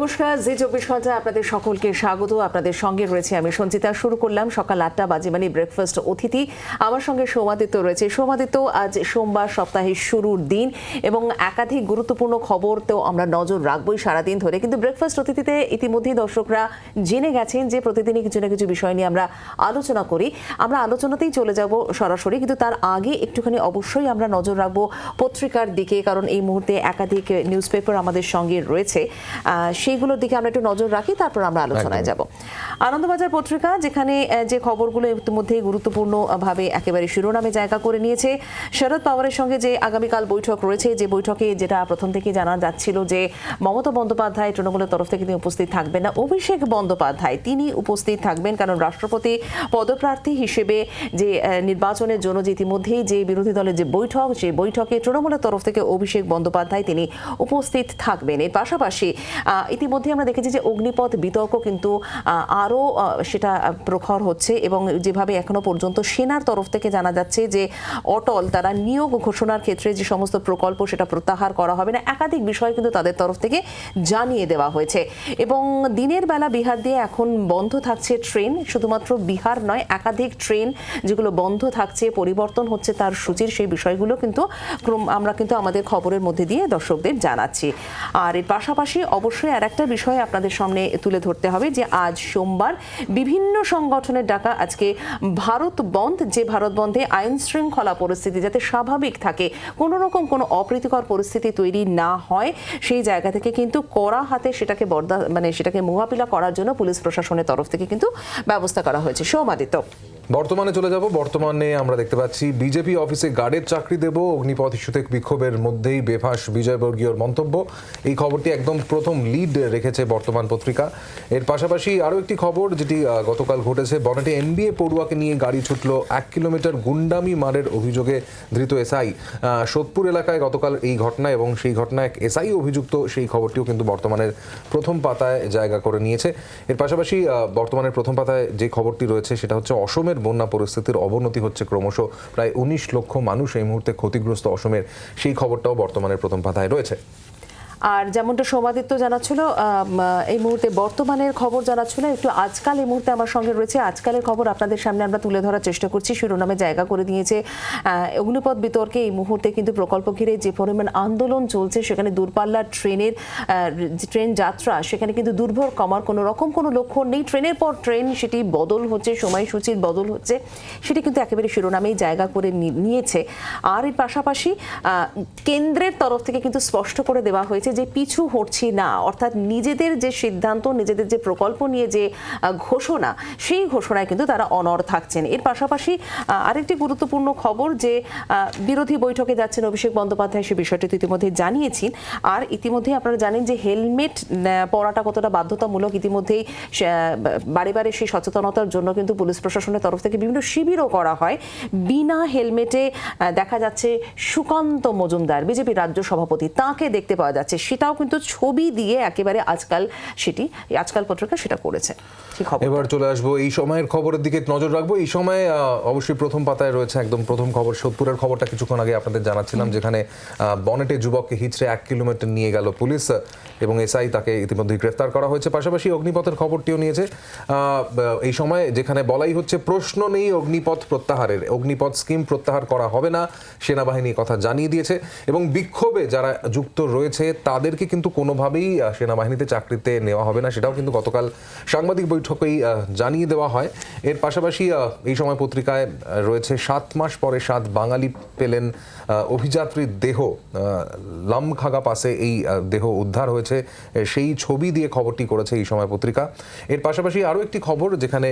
নমস্কার, জি 24 ঘন্টা আপনাদের সকলকে স্বাগত। আপনাদের সঙ্গে রয়েছে আমি সঞ্চিতা। শুরু করলাম সকাল 8টা বাজে, মানে ব্রেকফাস্ট অতিথি। আমার সঙ্গে সৌমাদিত্য রয়েছে। সৌমাদিত্য, আজ সোমবার, সপ্তাহের শুরুর দিন এবং একাধিক গুরুত্বপূর্ণ খবর তো আমরা নজর রাখবোই সারাদিন ধরে। কিন্তু ব্রেকফাস্ট অতিথিতে ইতিমধ্যেই দর্শকরা জেনে গেছেন যে প্রতিদিনই কিছু না কিছু বিষয় নিয়ে আমরা আলোচনা করি। আমরা আলোচনাতেই চলে যাব সরাসরি, কিন্তু তার আগে একটুখানি অবশ্যই আমরা নজর রাখবো পত্রিকার দিকে, কারণ এই মুহূর্তে একাধিক নিউজ পেপার আমাদের সঙ্গে রয়েছে। সেইগুলোর দিকে আমরা একটু নজর রাখি, তারপর আমরা আলোচনায় যাব। আনন্দবাজার পত্রিকা, যেখানে যে খবরগুলো ইতিমধ্যেই গুরুত্বপূর্ণভাবে একেবারে শিরোনামে জায়গা করে নিয়েছে। শরদ পাওয়ারের সঙ্গে যে আগামীকাল বৈঠক রয়েছে, যে বৈঠকে যেটা প্রথম থেকে জানা যাচ্ছিল যে মমতা বন্দ্যোপাধ্যায় তৃণমূলের তরফ থেকে তিনি উপস্থিত থাকবেন না, অভিষেক বন্দ্যোপাধ্যায় তিনি উপস্থিত থাকবেন। কারণ রাষ্ট্রপতি পদপ্রার্থী হিসেবে যে নির্বাচনের জন্য যে ইতিমধ্যেই যে বিরোধী দলের যে বৈঠক, সেই বৈঠকে তৃণমূলের তরফ থেকে অভিষেক বন্দ্যোপাধ্যায় তিনি উপস্থিত থাকবেন। এর পাশাপাশি ইতিমধ্যে আমরা দেখেছি যে অগ্নিপথ বিতর্ক কিন্তু আরও সেটা প্রখর হচ্ছে, এবং যেভাবে এখনো পর্যন্ত সেনার তরফ থেকে জানা যাচ্ছে যে অটল তারা নিয়োগ ঘোষণার ক্ষেত্রে যে সমস্ত প্রকল্প সেটা প্রত্যাহার করা হবে না, একাধিক বিষয় কিন্তু তাদের তরফ থেকে জানিয়ে দেওয়া হয়েছে। এবং দিনের বেলা বিহার দিয়ে এখন বন্ধ থাকছে ট্রেন, শুধুমাত্র বিহার নয়, একাধিক ট্রেন যেগুলো বন্ধ থাকছে, পরিবর্তন হচ্ছে তার সূচির, সেই বিষয়গুলো কিন্তু আমরা কিন্তু আমাদের খবরের মধ্যে দিয়ে দর্শকদের জানাচ্ছি। আর এর পাশাপাশি অবশ্যই আর একটা বিষয় আপনাদের সামনে তুলে ধরতে হবে যে আজ সোমবার বিভিন্ন সংগঠনের ডাকা আজকে ভারত বন্ধ, যে ভারত বন্ধে আইন শৃঙ্খলা পরিস্থিতি যাতে স্বাভাবিক থাকে, কোনো রকম কোনো অপ্রীতিকর পরিস্থিতি তৈরি না হয়, সেই জায়গা থেকে কিন্তু কড়া হাতে সেটাকে সেটাকে মোকাবিলা করার জন্য পুলিশ প্রশাসনের তরফ থেকে কিন্তু ব্যবস্থা করা হয়েছে। সৌমাদিত্য, বর্তমানে চলে যাব। বর্তমানে আমরা দেখতে পাচ্ছি বিজেপি অফিসে গার্ডের চাকরি দেব, অগ্নিপথ ইস্যুতে বিক্ষোভের মধ্যেই বেফাঁস বিজয়বর্গীয়র মন্তব্য। এই খবরটি একদম প্রথম লিড রেখেছে বর্তমান পত্রিকা। এর পাশাপাশি আরও একটি খবর যেটি গতকাল ঘটেছে, বনেটে এনবিএ পড়ুয়াকে নিয়ে গাড়ি ছুটল, 1 কিলোমিটার গুন্ডামি মারের অভিযোগে ধৃত এসআই। সোদপুর এলাকায় গতকাল এই ঘটনা, এবং সেই ঘটনায় এক এসআই অভিযুক্ত, সেই খবরটিও কিন্তু বর্তমানের প্রথম পাতায় জায়গা করে নিয়েছে। এর পাশাপাশি বর্তমানের প্রথম পাতায় যে খবরটি রয়েছে সেটা হচ্ছে অসমের বন্যা পরিস্থিতির অবনতি হচ্ছে ক্রমশ। প্রায় 19 লক্ষ মানুষ এই মুহূর্তে ক্ষতিগ্রস্ত অসমের, সেই খবরটাও বর্তমানের প্রথম পাতায় রয়েছে। আর যেমনটা সৌমাদিত্য জানাচ্ছিল, এই মুহূর্তে বর্তমানের খবর জানাচ্ছিল, একটু আজকাল এই মুহূর্তে আমার সঙ্গে রয়েছে। আজকালের খবর আপনাদের সামনে আমরা তুলে ধরার চেষ্টা করছি। শিরোনামে জায়গা করে দিয়েছে অগ্নিপথ বিতর্কে এই মুহূর্তে কিন্তু প্রকল্প ঘিরে যে পরিমাণ আন্দোলন চলছে, সেখানে দূরপাল্লার ট্রেন যাত্রা, সেখানে কিন্তু দুর্ভোগ কমার কোনো রকম কোনো লক্ষণ নেই। ট্রেনের পর ট্রেন সেটি বদল হচ্ছে, সময়সূচির বদল হচ্ছে, সেটি কিন্তু একেবারে শিরোনামেই জায়গা করে নিয়েছে। আর এর পাশাপাশি কেন্দ্রের তরফ থেকে কিন্তু স্পষ্ট করে দেওয়া হয়েছে যে পিছু হটছি না, অর্থাৎ নিজেদের যে সিদ্ধান্ত, নিজেদের যে প্রকল্প নিয়ে যে ঘোষণা, সেই ঘোষণায় কিন্তু তারা অনড় থাকছেন। এর পাশাপাশি আরেকটি গুরুত্বপূর্ণ খবর যে বিরোধী বৈঠকে যাচ্ছেন অভিষেক বন্দ্যোপাধ্যায়, সে বিষয়টি তো ইতিমধ্যে জানিয়েছেন। আর ইতিমধ্যে আপনারা জানেন যে হেলমেট পরাটা কতটা বাধ্যতামূলক, ইতিমধ্যেই বারে বারে সেই সচেতনতার জন্য কিন্তু পুলিশ প্রশাসনের তরফ থেকে বিভিন্ন শিবিরও করা হয়। বিনা হেলমেটে দেখা যাচ্ছে সুকান্ত মজুমদার, বিজেপি রাজ্য সভাপতি, তাকে দেখতে পাওয়া যাচ্ছে, সেটাও কিন্তু ছবি দিয়ে একেবারে আজকাল পত্রিকা সেটা করেছে। এবার চলে আসবো এই সময়ের খবরের দিকে নজর রাখবো। এই সময় অবশ্যই প্রথম পাতায় রয়েছে একদম প্রথম খবর, সোদপুরের খবরটা কিছুক্ষণ আগে আপনাদের জানাচ্ছিলাম, যেখানে বনেটে যুবককে হিচড়ে 1 কিলোমিটার নিয়ে গেল পুলিশ, এবং এসআই তাকে ইতিমধ্যে গ্রেফতার করা হয়েছে। পাশাপাশি অগ্নিপথের খবরটিও নিয়েছে এই সময়, যেখানে বলাই হচ্ছে প্রশ্ন নেই অগ্নিপথ প্রত্যাহারের, অগ্নিপথ স্কিম প্রত্যাহার করা হবে না, সেনাবাহিনী কথা জানিয়ে দিয়েছে। এবং বিক্ষোভে যারা যুক্ত রয়েছে তাদেরকে কিন্তু কোনোভাবেই সেনাবাহিনীতে চাকরিতে নেওয়া হবে না, সেটাও কিন্তু গতকাল সাংবাদিক বৈঠকেই জানিয়ে দেওয়া হয়। এর পাশাপাশি এই সময় পত্রিকায় রয়েছে 7 মাস পরে 7 বাঙালি পেলেন অভিযাত্রীর দেহ, লামখাগা পাসে এই দেহ উদ্ধার হয়েছে, সেই ছবি দিয়ে খবরটি করেছে এই সময় পত্রিকা। এর পাশাপাশি আরও একটি খবর যেখানে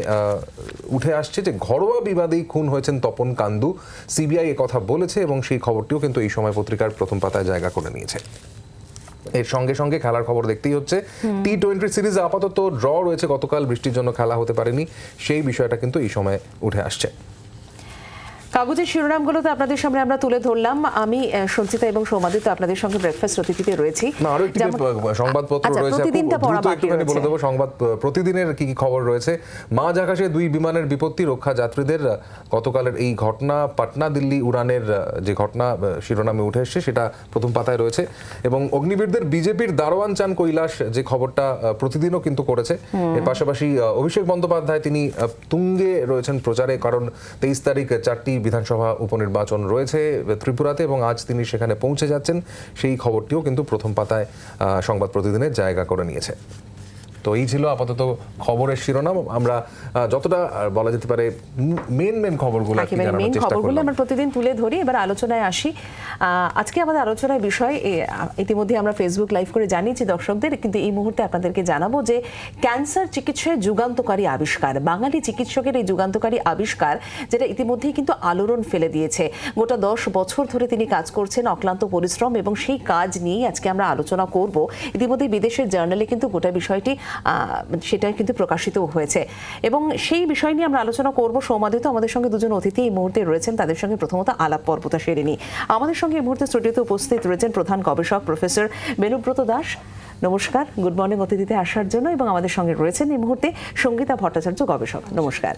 উঠে আসছে যে ঘরোয়া বিবাদেই খুন হয়েছেন তপন কান্দু, সিবিআই কথা বলেছে, এবং সেই খবরটিও কিন্তু এই সময় পত্রিকার প্রথম পাতায় জায়গা করে নিয়েছে। এর সঙ্গে সঙ্গে খেলার খবর দেখতেই হচ্ছে। টি-20 সিরিজে আপাতত ড্র রয়েছে, গতকাল বৃষ্টির জন্য খেলা হতে পারেনি, সেই বিষয়টা কিন্তু এই সময় উঠে আসছে। কাগজের শিরোনামগুলোতে আপনাদের সামনে আমরা তুলে ধরলাম। আমি সঞ্চিতা এবং সৌমাদিত্য আপনাদের সঙ্গে ব্রেকফাস্ট অতিথিতে রয়েছি। না, আরো একটি সংবাদপত্র আচ্ছা, রয়েছে, প্রতিদিনটা পড়া বাকি একটুখানি বলে রয়েছে। দেবো সংবাদ প্রতিদিনের কি কি খবর রয়েছে। মাঝ আকাশে 2 বিমানের বিপত্তি, রক্ষা যাত্রীদের। গতকালের এই ঘটনা পাটনা দিল্লি উড়ানের যে ঘটনা শিরোনামে উঠে এসেছে সেটা প্রথম পাতায় রয়েছে। এবং অগ্নিবীরদের বিজেপির দারোয়ান চান কৈলাস যে খবরটা প্রতিদিনও কিন্তু করেছে। এর পাশাপাশি অভিষেক বন্দ্যোপাধ্যায় তিনি তুঙ্গে রয়েছেন প্রচারে, কারণ 23 তারিখ 4টি বিধানসভা উপনির্বাচন রয়েছে ত্রিপুরাতে এবং আজ তিনি সেখানে পৌঁছে যাচ্ছেন। সেই খবরটিও কিন্তু প্রথম পাতায় সংবাদ প্রতিদিনের জায়গা করে নিয়েছে। তো এই ছিল আপাতত খবরের শিরোনাম। আমরা যতটা বলা যেতে পারে মেন খবরগুলো কি জানানোর মেন চেষ্টা খবরগুলো করলাম। আমরা প্রতিদিন তুলে ধরি। এবার আলোচনায় আসি। আজকে আমাদের আলোচনার বিষয় ইতিমধ্যে আমরা ফেসবুক লাইভ করে জানিয়েছি দর্শকদের, কিন্তু এই মুহূর্তে আপনাদেরকে জানাবো যে ক্যান্সার চিকিৎসায় যুগান্তকারী আবিষ্কার, বাঙালি চিকিৎসকের এই যুগান্তকারী আবিষ্কার যেটা ইতিমধ্যেই কিন্তু আলোড়ন ফেলে দিয়েছে। গোটা 10 বছর ধরে তিনি কাজ করছেন, অক্লান্ত পরিশ্রম, এবং সেই কাজ নিয়েই আজকে আমরা আলোচনা করব। ইতিমধ্যে বিদেশের জার্নালে কিন্তু গোটা বিষয়টি সেটা কিন্তু প্রকাশিত হয়েছে এবং সেই বিষয় নিয়ে আমরা আলোচনা করব। সৌমাদিত্য আমাদের সঙ্গে দুজন অতিথি এই মুহূর্তে রয়েছেন, তাদের সঙ্গে প্রথমত আলাপ পর্বটা সেরে নিই। আমাদের সঙ্গে এই মুহূর্তে স্টুডিওতে উপস্থিত রয়েছেন প্রধান গবেষক প্রফেসর বেনুব্রত দাস। নমস্কার, গুড মর্নিং অতিথিতে আসার জন্য। এবং আমাদের সঙ্গে রয়েছেন এই মুহূর্তে সঙ্গীতা ভট্টাচার্য, গবেষক। নমস্কার।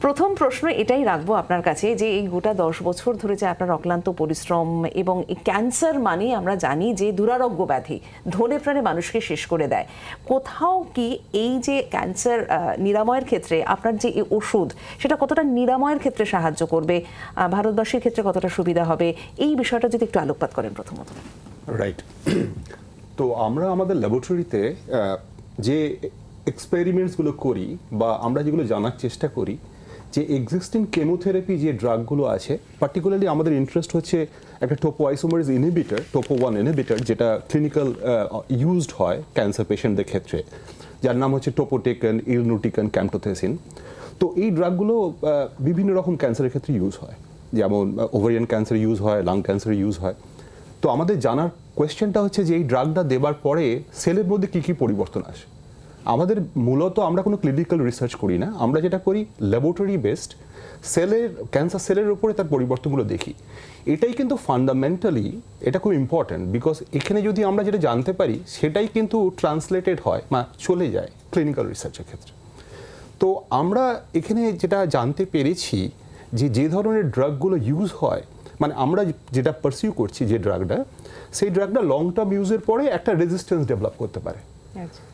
প্রথম প্রশ্ন এটাই রাখবো আপনার কাছে যে এই গোটা 10 বছর ধরে যে আপনার অক্লান্ত পরিশ্রম, এবং এই ক্যান্সার মানে আমরা জানি যে দুরারোগ্য ব্যাধি, ধনে প্রাণে মানুষকে শেষ করে দেয়। কোথাও কি এই যে ক্যান্সার নিরাময়ের ক্ষেত্রে আপনার যে এই ওষুধ, সেটা কতটা নিরাময়ের ক্ষেত্রে সাহায্য করবে, ভারতবাসীর ক্ষেত্রে কতটা সুবিধা হবে, এই বিষয়টা যদি একটু আলোকপাত করেন প্রথমত। রাইট। তো আমরা আমাদের ল্যাবরেটরিতে যে এক্সপেরিমেন্টসগুলো করি বা আমরা যেগুলো জানার চেষ্টা করি যে এক্সিস্টিং কেমোথেরাপি যে ড্রাগগুলো আছে, পার্টিকুলারলি আমাদের ইন্টারেস্ট হচ্ছে একটা টোপোআইসোমারেজ ইনহিবিটর, টোপো-1 ইনহিবিটর, যেটা ক্লিনিক্যাল ইউজড হয় ক্যান্সার পেশেন্টদের ক্ষেত্রে, যার নাম হচ্ছে টোপোটেকন, ইলনুটিকন, ক্যাম্টোথেসিন। তো এই ড্রাগগুলো বিভিন্ন রকম ক্যান্সারের ক্ষেত্রে ইউজ হয়, যেমন ওভারিয়ান ক্যান্সার ইউজ হয়, লাং ক্যান্সার ইউজ হয়। তো আমাদের জানার কোয়েশ্চেনটা হচ্ছে যে এই ড্রাগটা দেবার পরে সেলের মধ্যে কী কী পরিবর্তন আসে। আমাদের মূলত আমরা কোনো ক্লিনিক্যাল রিসার্চ করি না, আমরা যেটা করি ল্যাবরেটরি বেসড সেলের, ক্যান্সার সেলের উপরে তার পরিবর্তনগুলো দেখি। এটাই কিন্তু ফান্ডামেন্টালি এটা খুব ইম্পর্ট্যান্ট, বিকজ এখানে যদি আমরা যেটা জানতে পারি সেটাই কিন্তু ট্রান্সলেটেড হয় বা চলে যায় ক্লিনিক্যাল রিসার্চের ক্ষেত্রে। তো আমরা এখানে যেটা জানতে পেরেছি যে ধরনের ড্রাগগুলো ইউজ হয়, মানে আমরা যেটা পারসিউ করছি যে ড্রাগটা, সেই ড্রাগটা লং টার্ম ইউজের পরে একটা রেজিস্ট্যান্স ডেভেলপ করতে পারে।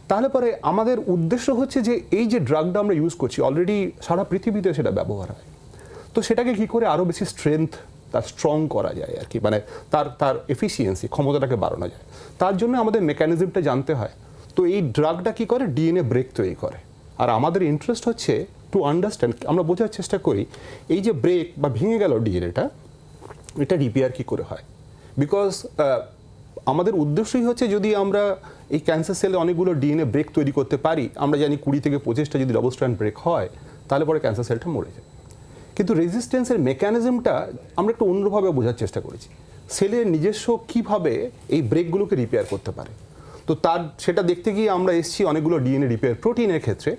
তাহলে পরে আমাদের উদ্দেশ্য হচ্ছে যে এই যে ড্রাগটা আমরা ইউজ করছি অলরেডি সারা পৃথিবীতে সেটা ব্যবহার হয়, তো সেটাকে কি করে আরও বেশি স্ট্রেংথ, তার স্ট্রং করা যায় আর কি, মানে তার এফিসিয়েন্সি, ক্ষমতাটাকে বাড়ানো যায়। তার জন্য আমাদের মেকানিজমটা জানতে হয়। তো এই ড্রাগটা কি করে, ডিএনএ ব্রেক তৈরি করে। আর আমাদের ইন্টারেস্ট হচ্ছে টু আন্ডারস্ট্যান্ড, আমরা বোঝার চেষ্টা করি এই যে ব্রেক বা ভেঙে গেল ডিএনএটা, এটা রিপেয়ার কি করে হয়। বিকজ আমাদের উদ্দেশ্যই হচ্ছে যদি আমরা এই ক্যান্সার সেলে অনেকগুলো ডিএনএ ব্রেক তৈরি করতে পারি, আমরা জানি 20 থেকে 25টা যদি ডবল স্ট্র্যান্ড ব্রেক হয় তাহলে পরে ক্যান্সার সেলটা মরে যায়। কিন্তু রেজিস্ট্যান্সের মেকানিজমটা আমরা একটু অন্যভাবে বোঝার চেষ্টা করেছি, সেলের নিজস্ব কীভাবে এই ব্রেকগুলোকে রিপেয়ার করতে পারে। তো সেটা দেখতে গিয়ে আমরা এসেছি অনেকগুলো ডিএনএ রিপেয়ার প্রোটিনের ক্ষেত্রে।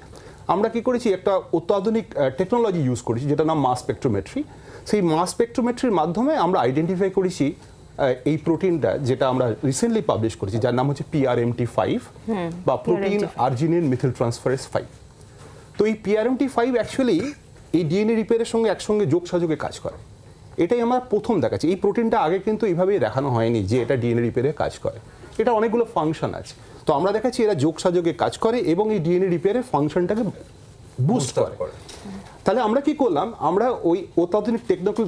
আমরা কি করেছি, একটা অত্যাধুনিক টেকনোলজি ইউজ করেছি যেটা নাম মাস স্পেকট্রোমেট্রি। সেই মাস স্পেকট্রোমেট্রির মাধ্যমে আমরা আইডেন্টিফাই করেছি এই প্রোটিনটা, যেটা আমরা রিসেন্টলি পাবলিশ করেছি, যার নাম হচ্ছে PRMT5 বা প্রোটিন আর্জিনিন মিথিল ট্রান্সফারেজ 5। তো এই PRMT5 অ্যাকচুয়ালি এই ডিএনএ রিপেয়ারের সঙ্গে একসঙ্গে যোগসাযোগে কাজ করে। এটাই আমরা প্রথম দেখাচ্ছি। এই প্রোটিনটা আগে কিন্তু এইভাবেই দেখানো হয়নি যে এটা ডিএনএ রিপেয়ারে কাজ করে। এটা অনেকগুলো ফাংশন আছে, তো আমরা দেখাচ্ছি এরা যোগসাযোগে কাজ করে এবং এই ডিএনএ রিপেয়ারের ফাংশনটাকে বুস্ট করে। তাহলে আমরা কি করলাম, আমরা ওই অত্যাধুনিক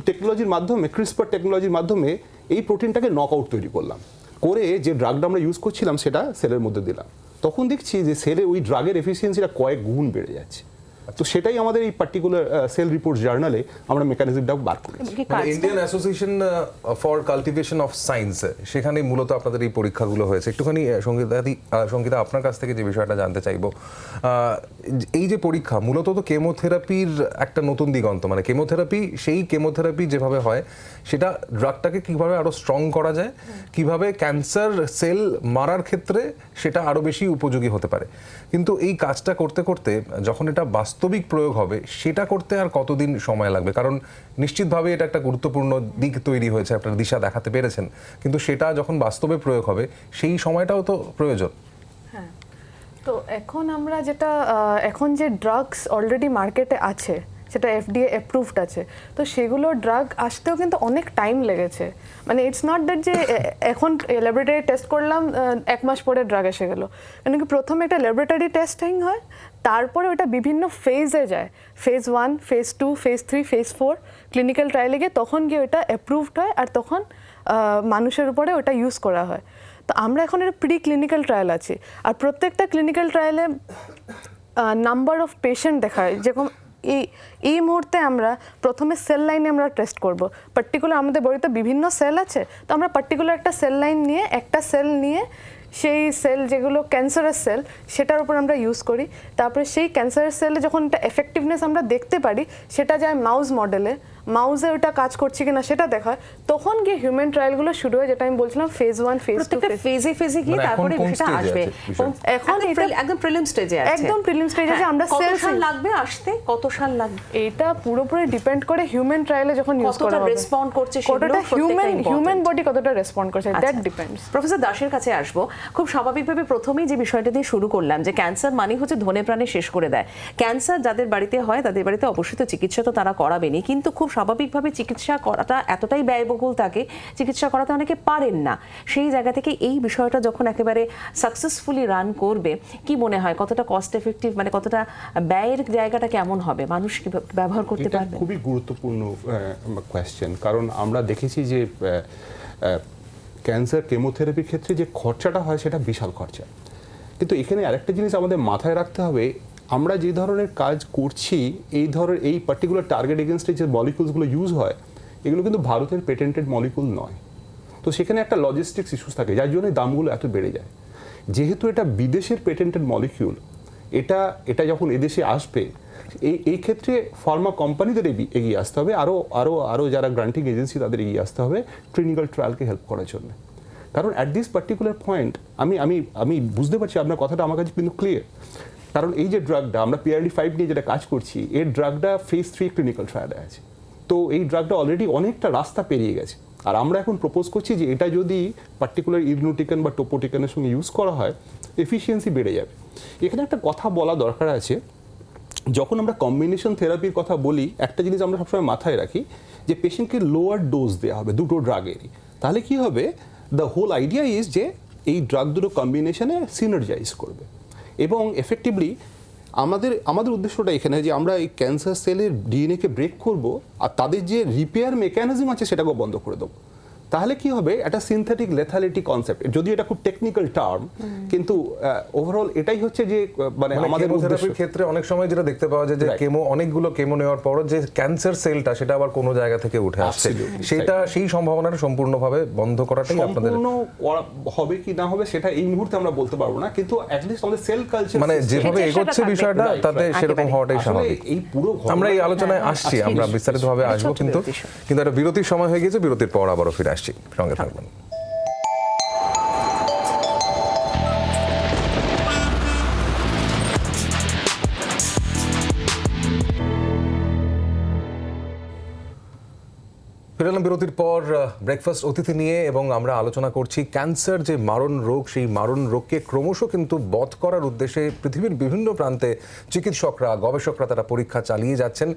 টেকনোলজির মাধ্যমে, ক্রিসপার টেকনোলজির মাধ্যমে এই প্রোটিনটাকে নকআউট তৈরি করলাম, করে যে ড্রাগটা আমরা ইউজ করছিলাম সেটা সেলের মধ্যে দিলাম। তখন দেখছি যে সেলে ওই ড্রাগের এফিসিয়েন্সিটা কয়েক গুণ বেড়ে যাচ্ছে। তো সেটাই আমাদের এই পার্টিকুলার সেল রিপোর্ট জার্নালে আমরা মেকানিজমটা বার করেছি। Indian Association for cultivation of science, সেখানে মূলত আপনাদের এই পরীক্ষাগুলো হয়েছে। একটুখানি সঙ্গীতা আপনার কাছ থেকে যে বিষয়টা জানতে চাইবো, এই যে পরীক্ষা মূলত তো কেমোথেরাপির একটা নতুন দিগন্ত, মানে কেমোথেরাপি, সেই কেমোথেরাপি যেভাবে হয় সেটা ড্রাগটাকে কিভাবে আরো স্ট্রং করা যায়, কিভাবে ক্যান্সার সেল মারার ক্ষেত্রে সেটা আরো বেশি উপযোগী হতে পারে। কিন্তু এই কাজটা করতে করতে যখন এটা বাস্তব বাস্তবিক প্রয়োগ হবে সেটা করতে আর কতদিন সময় লাগবে? কারণ নিশ্চিতভাবে এটা একটা গুরুত্বপূর্ণ দিক তৈরি হয়েছে, আপনার দিশা দেখাতে পেরেছেন, কিন্তু সেটা যখন বাস্তবে প্রয়োগ হবে সেই সময়টাও তো প্রয়োজন। হ্যাঁ, তো এখন আমরা যেটা এখন যে ড্রাগস অলরেডি মার্কেটে আছে সেটা FDA অ্যাপ্রুভড আছে, তো সেগুলো ড্রাগ আসতেও কিন্তু অনেক টাইম লেগেছে। মানে ইটস নট দ্যাট যে এখন ল্যাবরেটরি টেস্ট করলাম 1 মাস পরে ড্রাগ এসে গেল, কারণ কি প্রথমে একটা ল্যাবরেটরি টেস্টিং হয়, তারপরে ওটা বিভিন্ন ফেজে যায়, phase 1, phase 2, phase 3, phase 4, clinical ট্রায়ালে গিয়ে তখন গিয়ে ওটা অ্যাপ্রুভড হয় আর তখন মানুষের উপরে ওটা ইউজ করা হয়। তো আমরা এখন একটা প্রি ক্লিনিক্যাল ট্রায়াল আছি, আর প্রত্যেকটা ক্লিনিক্যাল ট্রায়ালে নাম্বার অফ পেশেন্ট দেখা হয়। যেরকম এই মুহূর্তে আমরা প্রথমে সেল লাইনে আমরা টেস্ট করব, পার্টিকুলার আমাদের বডিতে বিভিন্ন সেল আছে, তো আমরা পার্টিকুলার একটা সেল লাইন নিয়ে একটা সেল নিয়ে সেই সেল যেগুলো ক্যান্সারের সেল সেটার উপর আমরা ইউজ করি, তারপরে সেই ক্যান্সারের সেলে যখন একটা এফেক্টিভনেস আমরা দেখতে পারি সেটা যায় মাউস মডেলে, মাউসে ওটা কাজ করছে কিনা সেটা দেখা হয়, তখন গিয়ে হিউম্যান ট্রায়ালগুলো শুরু হয়, যেটা আমি বলছিলাম ফেজ 1, ফেজ 2, প্রত্যেকটা ফেজে ফেজে গিয়ে মানে এখন তারপরে কোন বিষয়টা stage আসবে। আছে বিষয়টা? এখন একদম প্রিলিম স্টেজে আছে, একদম প্রিলিম স্টেজে আছে। আমরা কত সেল সাল লাগবে আসতে, কত সাল লাগবে? এটা পুরোপুরি ডিপেন্ড করে হিউম্যান ট্রায়ালে যখন ইউজ কতটা করা হবে, রেসপন্ড করছে সেগুলো কতটা প্রত্যেকটা হিউম্যান important। বডি কতটা রেসপন্ড করছে, দ্যাট আচ্ছা। ডিপেন্ডস। প্রফেসর দাসের কাছে আসবো। খুব স্বাভাবিকভাবে প্রথমেই যে বিষয়টা দিয়ে শুরু করলাম যে ক্যান্সার মানে হচ্ছে ধনে প্রাণে শেষ করে দেয়। ক্যান্সার যাদের বাড়িতে হয় তাদের বাড়িতে অবশ্যই তো চিকিৎসা তো তারা করাবেনই, কিন্তু খুব স্বাভাবিকভাবে চিকিৎসা করাটা এতটাই ব্যয়বহুল থাকে, চিকিৎসা করাতে অনেকে পারেন না। সেই জায়গা থেকে এই বিষয়টা যখন একেবারে সাকসেসফুলি রান করবে, কি মনে হয় কতটা কস্ট এফেক্টিভ, মানে কতটা ব্যয়ের জায়গাটা কেমন হবে, মানুষ কি ব্যবহার করতে এটা পারবে? খুবই গুরুত্বপূর্ণ কোয়েশ্চেন, কারণ আমরা দেখেছি যে ক্যান্সার কেমোথেরাপির ক্ষেত্রে যে খরচাটা হয় সেটা বিশাল খরচা। কিন্তু এখানে আরেকটা জিনিস আমাদের মাথায় রাখতে হবে, আমরা যে ধরনের কাজ করছি এই পার্টিকুলার টার্গেট এগেনস্টে যে মলিকুলসগুলো ইউজ হয় এগুলো কিন্তু ভারতের পেটেন্টেড মলিকুল নয়। তো সেখানে একটা লজিস্টিক্স ইস্যুস থাকে, যার জন্য দামগুলো এত বেড়ে যায়। যেহেতু এটা বিদেশের পেটেন্টেড মলিকিউল, এটা যখন এদেশে আসবে এই ক্ষেত্রে ফার্মা কোম্পানিদের এগিয়ে আসতে হবে, আরও যারা গ্রান্টিং এজেন্সি তাদের এগিয়ে আসতে হবে ক্লিনিক্যাল ট্রায়ালকে হেল্প করার জন্য। কারণ অ্যাট দিস পার্টিকুলার পয়েন্ট আমি বুঝতে পারছি আপনার কথাটা আমার কাছে কিন্তু ক্লিয়ার। কারণ এই যে ড্রাগটা আমরা PRD5 নিয়ে যেটা কাজ করছি, এই ড্রাগটা ফেজ 3 ক্লিনিক্যাল ট্রায়ালে আছে। তো এই ড্রাগটা অলরেডি অনেকটা রাস্তা পেরিয়ে গেছে, আর আমরা এখন প্রপোজ করছি যে এটা যদি পার্টিকুলার ইগনোটিকান বা টোপোটিকানের সঙ্গে ইউজ করা হয় এফিসিয়েন্সি বেড়ে যাবে। এখানে একটা কথা বলা দরকার আছে, যখন আমরা কম্বিনেশন থেরাপির কথা বলি একটা জিনিস আমরা সবসময় মাথায় রাখি যে পেশেন্টকে লোয়ার ডোজ দেওয়া হবে দুটো ড্রাগেরই। তাহলে কি হবে, দ্য হোল আইডিয়া ইজ যে এই ড্রাগ দুটো কম্বিনেশনে সিনার্জাইজ করবে এবং এফেক্টিভলি আমাদের উদ্দেশ্যটা এখানে যে আমরা এই ক্যান্সার সেলের ডিএনএকে ব্রেক করব আর তাদের যে রিপেয়ার মেকানিজম আছে সেটাকেও বন্ধ করে দেবো। তাহলে কি হবে, একটা সিনথেটিক লেথালিটি কনসেপ্ট, যদিও এটা খুব টেকনিক্যাল টার্ম, কিন্তু ওভারঅল এটাই হচ্ছে যে মানে আমাদের কেমোথেরাপির ক্ষেত্রে অনেক সময় যেটা দেখতে পাওয়া যায় যে অনেকগুলো কেমো নেওয়ার পরও যে ক্যান্সার সেলটা সেটা আবার কোনো জায়গা থেকে উঠে আসছে, সেই সম্ভাবনাটা সম্পূর্ণভাবে বন্ধ করাটাই আপনাদের হবে কি না হবে সেটা এই মুহূর্তে আমরা বলতে পারবো না, কিন্তু অ্যাটলিস্ট আমাদের সেল কালচার মানে যেভাবে এগোচ্ছে বিষয়টা তাতে সেরকম হওয়াটাই স্বাভাবিক। এই পুরো আমরা এই আলোচনায় আসছি, আমরা বিস্তারিতভাবে আসবো, কিন্তু একটা বিরতির সময় হয়ে গেছে, বিরতির পর আবারও ফিরে আসছি, সঙ্গে থাকবেন। ফিরলাম বিরতির পর ব্রেকফাস্ট অতিথি নিয়ে, এবং আমরা আলোচনা করছি ক্যান্সার যে মারণ রোগ, সেই মারণ রোগকে ক্রমশ কিন্তু বধ করার উদ্দেশ্যে পৃথিবীর বিভিন্ন প্রান্তে চিকিৎসকরা, গবেষকরা তারা পরীক্ষা চালিয়ে যাচ্ছেন,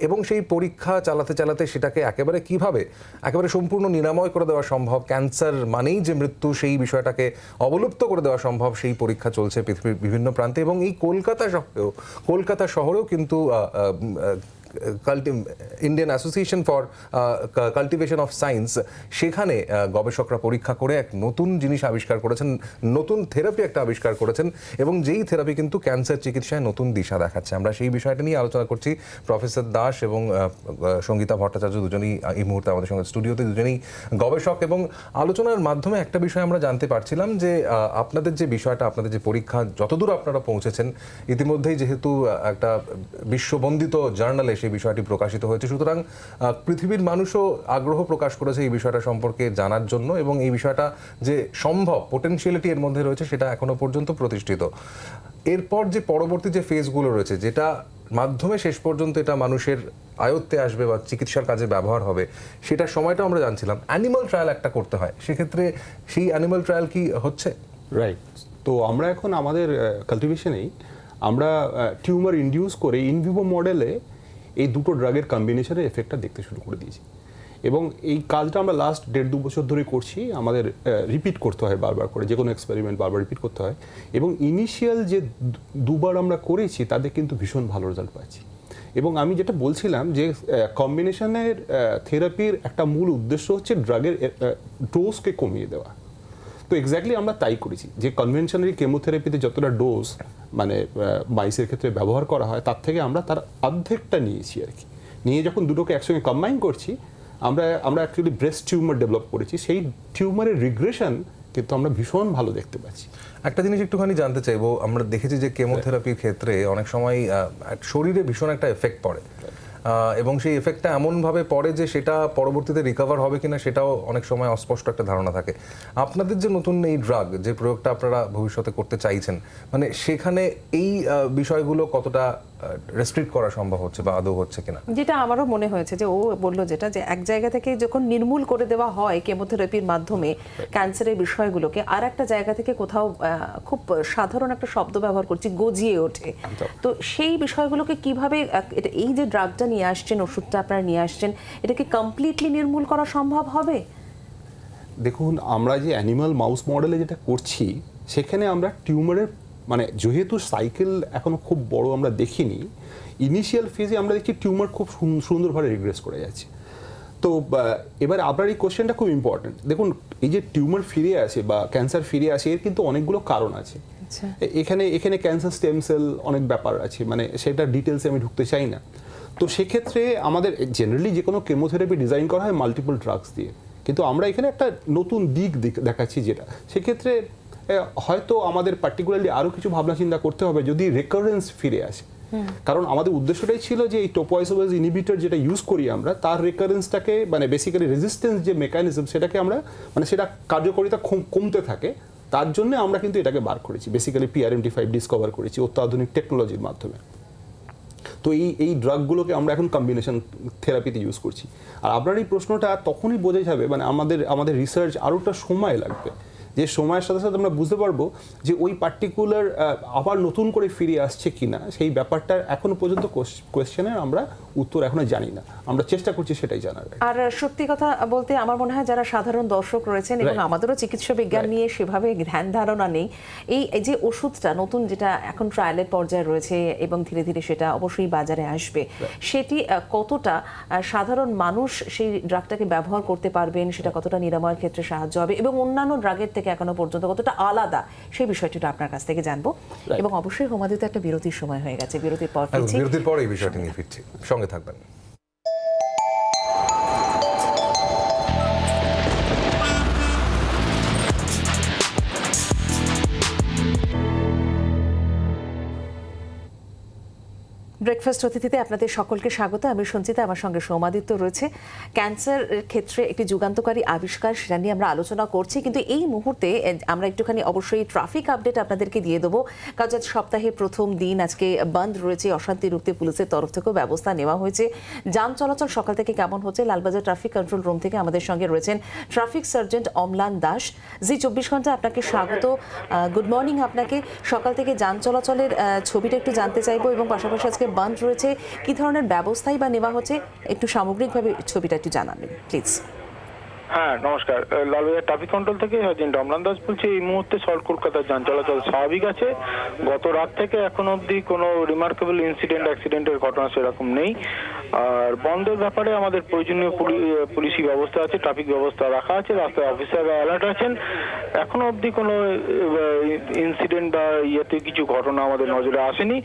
এবং সেই পরীক্ষা চালাতে চালাতে সেটাকে একেবারে সম্পূর্ণ নিরাময় করে দেওয়া সম্ভব, ক্যান্সার মানেই যে মৃত্যু সেই বিষয়টাকে অবলুপ্ত করে দেওয়া সম্ভব, সেই পরীক্ষা চলছে পৃথিবীর বিভিন্ন প্রান্তে। এবং এই কলকাতা শহরেও কিন্তু Indian Association for Cultivation of science, সেখানে গবেষকরা পরীক্ষা করে এক নতুন জিনিস আবিষ্কার করেছেন, নতুন থেরাপি একটা আবিষ্কার করেছেন, এবং যেই থেরাপি কিন্তু ক্যান্সার চিকিৎসায় নতুন দিশা দেখাচ্ছে। আমরা সেই বিষয়টা নিয়ে আলোচনা করছি। প্রফেসর দাস এবং সঙ্গীতা ভট্টাচার্য দুজনেই এই মুহূর্তে আমাদের সঙ্গে স্টুডিওতে, দুজনেই গবেষক, এবং আলোচনার মাধ্যমে একটা বিষয় আমরা জানতে পারছিলাম যে আপনাদের যে বিষয়টা, আপনাদের যে পরীক্ষা যতদূর আপনারা পৌঁছেছেন, ইতিমধ্যেই যেহেতু একটা বিশ্ববন্দিত জার্নালে সেই বিষয়টি প্রকাশিত হয়েছে, সুতরাং পৃথিবীর মানুষও আগ্রহ প্রকাশ করেছে এই বিষয়টা সম্পর্কে জানার জন্য, এবং এই বিষয়টা যে সম্ভব, পোটেনশিয়ালিটি এর মধ্যে রয়েছে সেটা এখনো পর্যন্ত প্রতিষ্ঠিত। এরপর যে পরবর্তী যে ফেজগুলো রয়েছে, যেটা মাধ্যমে শেষ পর্যন্ত এটা মানুষের আয়ত্তে আসবে বা চিকিৎসার কাজে ব্যবহার হবে, সেটার সময়টা আমরা জানছিলাম অ্যানিমাল ট্রায়াল একটা করতে হয়। সেক্ষেত্রে সেই অ্যানিমাল ট্রায়াল কি হচ্ছে? রাইট। তো আমরা এখন আমাদের কাল্টিভেশনেই আমরা টিউমার ইনডিউস করে ইনভিভো মডেলে এই দুটো ড্রাগের কম্বিনেশনের এফেক্টটা দেখতে শুরু করে দিয়েছি, এবং এই কাজটা আমরা লাস্ট 1.5-2 বছর ধরে করছি। আমাদের রিপিট করতে হয় বারবার করে, যে কোনো এক্সপেরিমেন্ট বারবার রিপিট করতে হয়, এবং ইনিশিয়াল যে দুবার আমরা করেছি তাদের কিন্তু ভীষণ ভালো রেজাল্ট পাচ্ছি। এবং আমি যেটা বলছিলাম যে কম্বিনেশনের থেরাপির একটা মূল উদ্দেশ্য হচ্ছে ড্রাগের ডোজকে কমিয়ে দেওয়া। তো এক্স্যাক্টলি আমরা তাই করেছি, যে কনভেনশনারি কেমোথেরাপিতে যতটা ডোজ মানে মাইসের ক্ষেত্রে ব্যবহার করা হয় তার থেকে আমরা তার অর্ধেকটা নিয়েছি আর কি। নিয়ে যখন দুটোকে একসঙ্গে কম্বাইন করছি, আমরা অ্যাকচুয়ালি ব্রেস্ট টিউমার ডেভেলপ করেছি। সেই টিউমারের রিগ্রেশন কিন্তু আমরা ভীষণ ভালো দেখতে পাচ্ছি। একটা জিনিস একটুখানি জানতে চাইবো, আমরা দেখেছি যে কেমোথেরাপির ক্ষেত্রে অনেক সময় শরীরে ভীষণ একটা এফেক্ট পড়ে, এবং সেই এফেক্টটা এমনভাবে পড়ে যে সেটা পরবর্তীতে রিকভার হবে কিনা সেটাও অনেক সময় অস্পষ্ট একটা ধারণা থাকে। আপনাদের যে নতুন এই ড্রাগ, যে প্রয়োগটা আপনারা ভবিষ্যতে করতে চাইছেন, মানে সেখানে এই বিষয়গুলো কতটা রেস্ট্রিক্ট করা সম্ভব হচ্ছে বা আদৌ হচ্ছে কিনা? যেটা আমারও মনে হয়েছে যে ও বললো যেটা, যে এক জায়গা থেকে যখন নির্মূল করে দেওয়া হয় কেমোথেরাপির মাধ্যমে ক্যান্সারের বিষয়গুলোকে, আর একটা জায়গা থেকে কোথাও খুব সাধারণ একটা শব্দ ব্যবহার করছি, গজিয়ে ওঠে। তো সেই বিষয়গুলোকে কিভাবে এই যে ড্রাগটা নিয়ে আসছেন, ওষুধটা আপনারা নিয়ে আসছেন, এটাকে কমপ্লিটলি নির্মূল করা সম্ভব হবে? দেখুন, আমরা যে অ্যানিমাল মাউস মডেলে যেটা করছি, সেখানে আমরা টিউমারের মানে যেহেতু সাইকেল এখনো খুব বড় আমরা দেখিনি, ইনিশিয়াল ফেজে আমরা দেখছি টিউমার খুব সুন্দরভাবে রিগ্রেস করে যাচ্ছে। তো এবার আপনার এই কোশ্চেনটা খুব ইম্পর্টেন্ট। দেখুন, এই যে টিউমার ফিরে আসে বা ক্যান্সার ফিরে আসে, এর কিন্তু অনেকগুলো কারণ আছে। এখানে ক্যান্সার স্টেম সেল অনেক ব্যাপার আছে, মানে সেটা ডিটেলসে আমি ঢুকতে চাই না। তো সেক্ষেত্রে আমাদের জেনারেলি যে কোনো কেমোথেরাপি ডিজাইন করা হয় মাল্টিপল ড্রাগস দিয়ে, কিন্তু আমরা এখানে একটা নতুন দিক দেখাচ্ছি, যেটা সেক্ষেত্রে হয়তো আমাদের পার্টিকুলারলি আরও কিছু ভাবনা চিন্তা করতে হবে যদি রেকারেন্স ফিরে আসে। কারণ আমাদের উদ্দেশ্যটাই ছিল যে এই টোপোয়াইসোবেজ ইনহিবিটর যেটা ইউজ করি আমরা, তার রেকারেন্সটাকে মানে বেসিক্যালি রেজিস্ট্যান্স যে মেকানিজম সেটাকে আমরা মানে সেটা কার্যকারিতা কমতে থাকে, তার জন্য আমরা কিন্তু এটাকে বার করেছি। বেসিক্যালি PRMT5 ডিসকভার করেছি অত্যাধুনিক টেকনোলজির মাধ্যমে। তো এই ড্রাগগুলোকে আমরা এখন কম্বিনেশন থেরাপিতে ইউজ করছি। আর আপনার এই প্রশ্নটা তখনই বোঝা যাবে, মানে আমাদের রিসার্চ আরোটা সময় লাগবে, যে সময়ের সাথে সাথে আমরা বুঝতে পারবো যে ওই পার্টিকুলার আবার নতুন করে ফিরে আসছে কিনা, সেই ব্যাপারটার এখনো পর্যন্ত কোয়েশ্চেনের আমরা উত্তর এখনো জানি না। আমরা চেষ্টা করছি সেটাই জানার। আর সত্যি কথা বলতে আমার মনে হয় যারা সাধারণ দর্শক রয়েছেন, এবং আমাদেরও চিকিৎসা বিজ্ঞান নিয়ে সেভাবে ধ্যান ধারণা নেই, এই যে ওষুধটা নতুন যেটা এখন ট্রায়ালের পর্যায়ে রয়েছে এবং ধীরে ধীরে সেটা অবশ্যই বাজারে আসবে, সেটি কতটা সাধারণ মানুষ সেই ড্রাগটাকে ব্যবহার করতে পারবেন, সেটা কতটা নিরাময়ের ক্ষেত্রে সাহায্য হবে, এবং অন্যান্য ড্রাগের থেকে এখনো পর্যন্ত কতটা আলাদা, সেই বিষয়টা আপনার কাছ থেকে জানবো। এবং অবশ্যই হোমাদিতে একটা বিরতির সময় হয়ে গেছে, বিরতির পর বিরতির পরে এই বিষয়টি নিয়ে ফিরছি, সঙ্গে থাকবেন। ব্রেকফাস্ট অতিথিতে আপনাদের সকলকে স্বাগত। আমি সঞ্চিতা, আমার সঙ্গে সৌমাদিত্য রয়েছে। ক্যান্সার ক্ষেত্রে একটি যুগান্তকারী আবিষ্কার, সেটা নিয়ে আমরা আলোচনা করছি, কিন্তু এই মুহূর্তে আমরা একটুখানি অবশ্যই ট্রাফিক আপডেট আপনাদেরকে দিয়ে দেবো, কারণ আজ সপ্তাহের প্রথম দিন, আজকে বন্ধ রয়েছে। অশান্তি রুখতে পুলিশের তরফ থেকেও ব্যবস্থা নেওয়া হয়েছে। যান চলাচল সকাল থেকে কেমন হচ্ছে? লালবাজার ট্রাফিক কন্ট্রোল রুম থেকে আমাদের সঙ্গে রয়েছেন ট্রাফিক সার্জেন্ট অম্লান দাস। জি 24 ঘন্টা আপনাকে স্বাগত, গুড মর্নিং আপনাকে। সকাল থেকে যান চলাচলের ছবিটা একটু জানতে চাইবো, এবং পাশাপাশি আজকে বন্ধ রয়েছে, কি ধরনের ব্যবস্থাই বা নেওয়া হচ্ছে, একটু সামগ্রিকভাবে ছবিটা একটু জানাবেন প্লিজ। হ্যাঁ, নমস্কার। লালবাজার ট্রাফিক কন্ট্রোল থেকে সার্জেন্ট অমলান দাস বলছি। এই মুহূর্তে শর্ট কলকাতার যান চলাচল স্বাভাবিক আছে। গত রাত থেকে এখন অবধি কোনো রিমার্কেবল অ্যাক্সিডেন্টের ঘটনা সেরকম নেই। আর বন্ধের ব্যাপারে আমাদের প্রয়োজনীয় পুলিশি ব্যবস্থা আছে, ট্রাফিক ব্যবস্থা রাখা আছে, রাস্তায় অফিসাররা অ্যালার্ট আছেন। এখনো অবধি কোনো ইনসিডেন্ট বা ইয়েতে কিছু ঘটনা আমাদের নজরে আসেনি।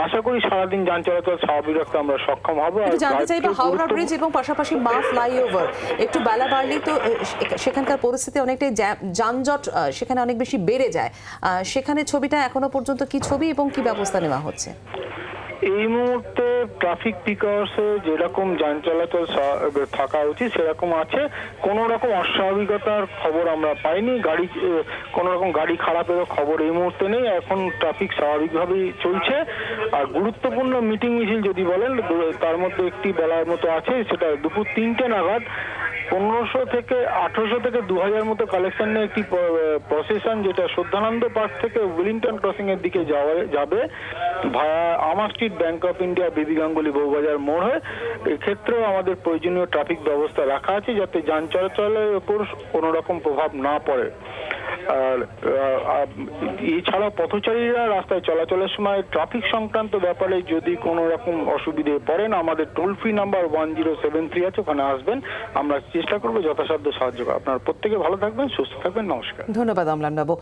আশা করি সারাদিন যান চলাচল স্বাভাবিক রাখতে আমরা সক্ষম হব। জানতে চাইবো হাওড়া ব্রিজ এবং পাশাপাশি মা ফ্লাইওভার, একটু বেলা বাড়লেই তো সেখানকার পরিস্থিতি অনেকটাই যানজট সেখানে অনেক বেশি বেড়ে যায়, সেখানে ছবিটা এখনো পর্যন্ত কি ছবি এবং কি ব্যবস্থা নেওয়া হচ্ছে? এই মুহূর্তে ট্রাফিক পিকার্সে যেরকম যান চলাচল থাকা উচিত সেরকম আছে, কোনো রকম অস্বাভাবিকতার খবর আমরা পাইনি, কোনো রকম গাড়ি খারাপেরও খবর এই মুহূর্তে নেই, এখন ট্রাফিক স্বাভাবিকভাবেই চলছে। আর গুরুত্বপূর্ণ মিটিং মিছিল যদি বলেন তার মধ্যে একটি বলার মতো আছে, সেটা দুপুর 3টে নাগাদ 1500 থেকে 1800 থেকে 2000 মতো কালেকশন নিয়ে একটি প্রসেশন, যেটা শ্রদ্ধানন্দ পার্ক থেকে উইলিংটন ক্রসিং এর দিকে যাবে ভায়া আমার স্ট্রিট, ব্যাংক অফ ইন্ডিয়া, বিবি গাঙ্গুলি বউবাজার মোড় হয়ে। এক্ষেত্রেও আমাদের প্রয়োজনীয় ট্রাফিক ব্যবস্থা রাখা আছে যাতে যান চলাচলের উপর কোনো রকম প্রভাব না পড়ে। আর এছাড়া পথচারীরা রাস্তায় চলাচলের সময় ট্রাফিক সংক্রান্ত ব্যাপারে যদি কোনো রকম অসুবিধে পড়েন, আমাদের টোল ফ্রি নাম্বার 1073 আছে, ওখানে আসবেন, আমরা চেষ্টা করবো যথাসাধ্য সাহায্য করা। আপনারা প্রত্যেকে ভালো থাকবেন, সুস্থ থাকবেন, নমস্কার। ধন্যবাদ অম্লানবাবু।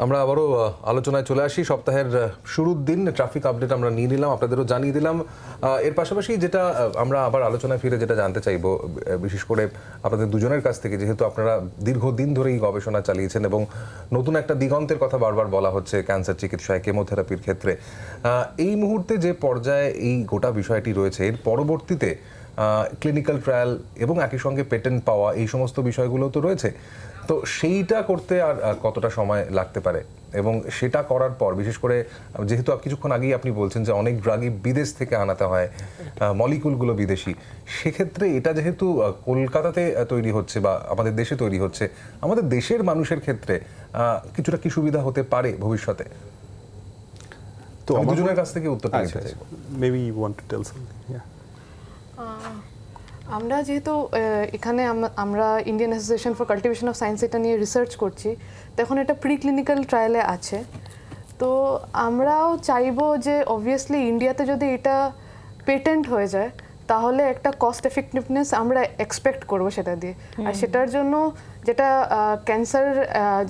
আমরা আবারও আলোচনায় চলে আসি। সপ্তাহের শুরুর দিন ট্রাফিক আপডেট আমরা নিয়ে নিলাম, আপনাদেরও জানিয়ে দিলাম। এর পাশাপাশি যেটা আমরা আবার আলোচনায় ফিরে যেটা জানতে চাইবো, বিশেষ করে আপনাদের দুজনের কাছ থেকে, যেহেতু আপনারা দীর্ঘদিন ধরেই গবেষণা চালিয়েছেন এবং নতুন একটা দিগন্তের কথা বারবার বলা হচ্ছে ক্যান্সার চিকিৎসায়, কেমোথেরাপির ক্ষেত্রে, এই মুহূর্তে যে পর্যায়ে এই গোটা বিষয়টি রয়েছে, এর পরবর্তীতে ক্লিনিক্যাল ট্রায়াল এবং একই সঙ্গে পেটেন্ট পাওয়া, এই সমস্ত বিষয়গুলো তো রয়েছে। তো সেইটা করতে আর কতটা সময় লাগতে পারে, এবং সেটা করার পর বিশেষ করে যেহেতু কিছুক্ষণ আগেই আপনি বলছেন যে অনেক ড্রাগই বিদেশ থেকে আনাতে হয়, মলিকুলগুলো বিদেশি, সেক্ষেত্রে এটা যেহেতু কলকাতাতে তৈরি হচ্ছে বা আমাদের দেশে তৈরি হচ্ছে, আমাদের দেশের মানুষের ক্ষেত্রে কিছুটা কি সুবিধা হতে পারে ভবিষ্যতে? তো আমি দুজনের কাছ থেকে উত্তরটা নিতে চাইবো। Maybe you want to tell something. আমরা যেহেতু এখানে আমরা Indian Association for Cultivation of Science এটা নিয়ে রিসার্চ করছি, তখন এটা প্রি ক্লিনিক্যাল ট্রায়ালে আছে। তো আমরাও চাইবো যে অবভিয়াসলি ইন্ডিয়াতে যদি এটা পেটেন্ট হয়ে যায় তাহলে একটা কস্ট এফেক্টিভনেস আমরা এক্সপেক্ট করবো সেটা দিয়ে। আর সেটার জন্য যেটা ক্যান্সার,